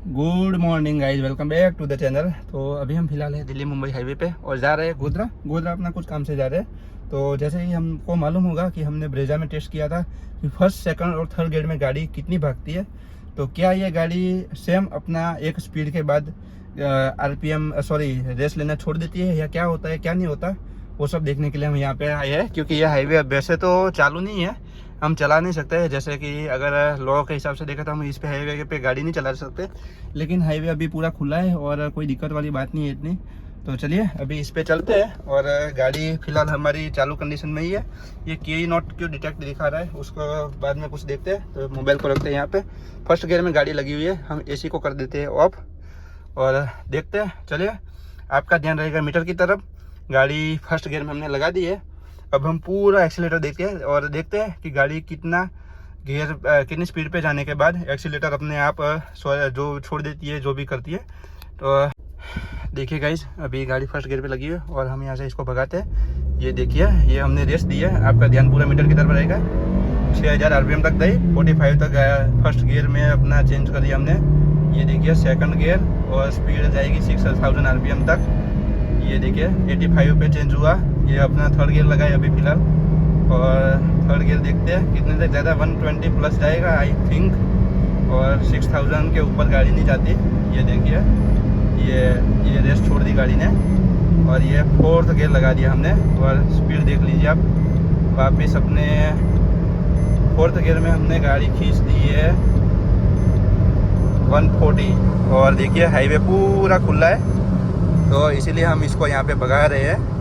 Good morning guys, welcome back to the channel. तो अभी हम फिलहाल है दिल्ली मुंबई हाईवे पे और जा रहे हैं गोधरा अपना कुछ काम से जा रहे हैं। तो जैसे ही हमको मालूम होगा कि हमने ब्रेजा में टेस्ट किया था कि फर्स्ट सेकंड और थर्ड गियर में गाड़ी कितनी भागती है, तो क्या ये गाड़ी सेम अपना एक स्पीड के बाद रेस लेना छोड़ देती है या क्या होता है क्या नहीं होता, वो सब देखने के लिए हम यहाँ पे आए हैं। क्योंकि ये हाईवे वैसे तो चालू नहीं है, हम चला नहीं सकते। जैसे कि अगर लॉ के हिसाब से देखा तो हम इस पे हाईवे पे गाड़ी नहीं चला सकते, लेकिन हाईवे अभी पूरा खुला है और कोई दिक्कत वाली बात नहीं है इतनी। तो चलिए अभी इस पे चलते हैं। और गाड़ी फिलहाल हमारी चालू कंडीशन में ही है। ये की नॉट क्यों डिटेक्ट दिखा रहा है उसको बाद में कुछ देखते हैं। तो मोबाइल को रखते हैं यहाँ पे, फर्स्ट गियर में गाड़ी लगी हुई है, हम AC को कर देते हैं ऑफ और देखते हैं। चलिए, आपका ध्यान रहेगा मीटर की तरफ। गाड़ी फर्स्ट गियर में हमने लगा दी है। अब हम पूरा एक्सीलेटर देखते हैं और देखते हैं कि गाड़ी कितनी स्पीड पे जाने के बाद एक्सीलेटर अपने आप जो छोड़ देती है, जो भी करती है। तो देखिए गाइज, अभी गाड़ी फर्स्ट गियर पे लगी है और हम यहाँ से इसको भगाते हैं। ये देखिए, ये हमने रेस दी है। आपका ध्यान पूरा मीटर की तरफ रहेगा। 6000 RPM तक गई, 45 तक गया। फर्स्ट गियर में अपना चेंज कर दिया हमने। ये देखिए सेकंड गियर और स्पीड जाएगी 6000 RPM तक। ये देखिए 85 पे चेंज हुआ। ये अपना थर्ड गियर लगाए अभी फिलहाल। और थर्ड गियर देखते हैं कितने तक ज़्यादा, 120 प्लस जाएगा आई थिंक। और 6000 के ऊपर गाड़ी नहीं जाती। ये देखिए, ये रेस छोड़ दी गाड़ी ने और ये फोर्थ गियर लगा दिया हमने। और स्पीड देख लीजिए आप, वापस अपने फोर्थ गियर में हमने गाड़ी खींच दी है 140। और देखिए हाईवे पूरा खुला है, तो इसीलिए हम इसको यहाँ पे भगा रहे हैं।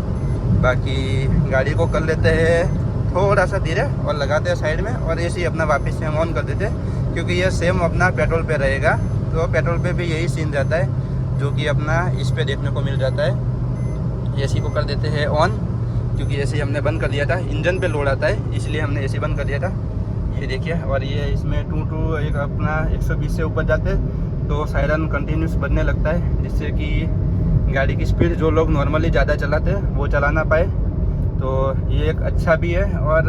बाकी गाड़ी को कर लेते हैं थोड़ा सा धीरे और लगाते हैं साइड में और AC अपना वापस से हम ऑन कर देते हैं। क्योंकि ये सेम अपना पेट्रोल पे रहेगा, तो पेट्रोल पे भी यही सीन रहता है जो कि अपना इस पे देखने को मिल जाता है। AC को कर देते हैं ऑन, क्योंकि AC हमने बंद कर दिया था, इंजन पे लोड आता है इसलिए हमने AC बंद कर दिया था। ये देखिए, और ये इसमें एक अपना 120 से ऊपर जाते तो सायरन कंटिन्यूस बजने लगता है, जिससे कि गाड़ी की स्पीड जो लोग नॉर्मली ज़्यादा चलाते हैं वो चला ना पाए। तो ये एक अच्छा भी है, और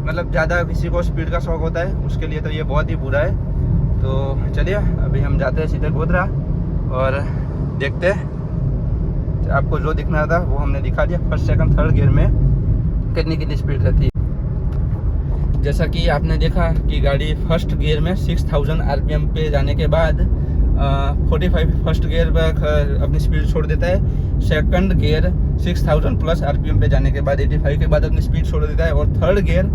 मतलब ज़्यादा किसी को स्पीड का शौक होता है उसके लिए तो ये बहुत ही बुरा है। तो चलिए अभी हम जाते हैं सीधे गोधरा और देखते हैं। आपको जो दिखना था वो हमने दिखा दिया। फर्स्ट सेकंड थर्ड गियर में कितनी स्पीड रहती है। जैसा कि आपने देखा कि गाड़ी फर्स्ट गियर में 6000 RPM पे जाने के बाद 45 फर्स्ट गियर पर अपनी स्पीड छोड़ देता है। सेकंड गियर 6000 प्लस RPM पे जाने के बाद 85 के बाद अपनी स्पीड छोड़ देता है। और थर्ड गियर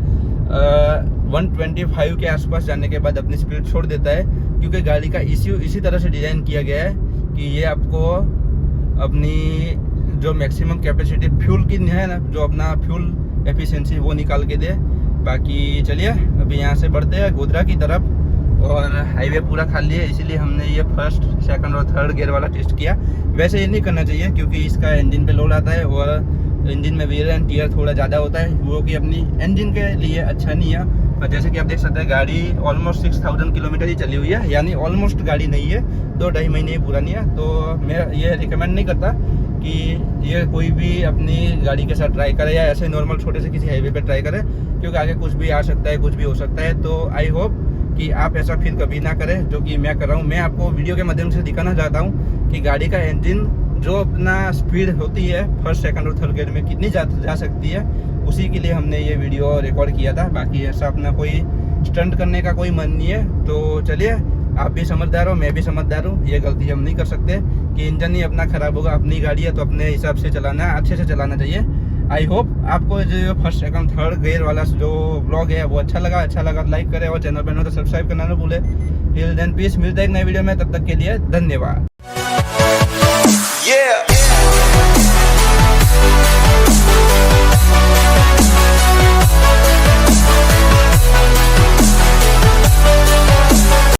125 के आसपास जाने के बाद अपनी स्पीड छोड़ देता है। क्योंकि गाड़ी का इसी तरह से डिज़ाइन किया गया है कि ये आपको अपनी जो मैक्सिमम कैपेसिटी फ्यूल की है ना, जो अपना फ्यूल एफिशिएंसी वो निकाल के दे। बाकी चलिए अभी यहाँ से बढ़ते हैं गोधरा की तरफ। और हाईवे पूरा खाली है, इसीलिए हमने ये फर्स्ट सेकंड और थर्ड गियर वाला टेस्ट किया। वैसे ये नहीं करना चाहिए क्योंकि इसका इंजन पे लोड आता है और इंजन में वेयर एंड टियर थोड़ा ज़्यादा होता है, वो कि अपनी इंजन के लिए अच्छा नहीं है। और जैसे कि आप देख सकते हैं गाड़ी ऑलमोस्ट 6000 किलोमीटर ही चली हुई है, यानी ऑलमोस्ट गाड़ी नहीं है, 2-2.5 महीने ही पुरानी है। तो मैं ये रिकमेंड नहीं करता कि ये कोई भी अपनी गाड़ी के साथ ट्राई करे या ऐसे नॉर्मल छोटे से किसी हाईवे पे ट्राई करे, क्योंकि आगे कुछ भी आ सकता है, कुछ भी हो सकता है। तो आई होप कि आप ऐसा फिर कभी ना करें जो कि मैं कर रहा हूँ। मैं आपको वीडियो के माध्यम से दिखाना चाहता हूँ कि गाड़ी का इंजन जो अपना स्पीड होती है फर्स्ट सेकंड और थर्ड गियर में कितनी जा सकती है, उसी के लिए हमने ये वीडियो रिकॉर्ड किया था। बाकी ऐसा अपना कोई स्टंट करने का कोई मन नहीं है। तो चलिए, आप भी समझदार हो, मैं भी समझदार हूँ, ये गलती हम नहीं कर सकते कि इंजन ही अपना ख़राब होगा। अपनी गाड़ी है तो अपने हिसाब से चलाना है, अच्छे से चलाना चाहिए। आई होप आपको जो फर्स्ट सेकंड थर्ड गियर वाला जो ब्लॉग है वो अच्छा लगा लाइक करें और चैनल पर न तो सब्सक्राइब करना ना भूले। टिल देन पीस, मिलते हैं एक नए वीडियो में, तब तक के लिए धन्यवाद।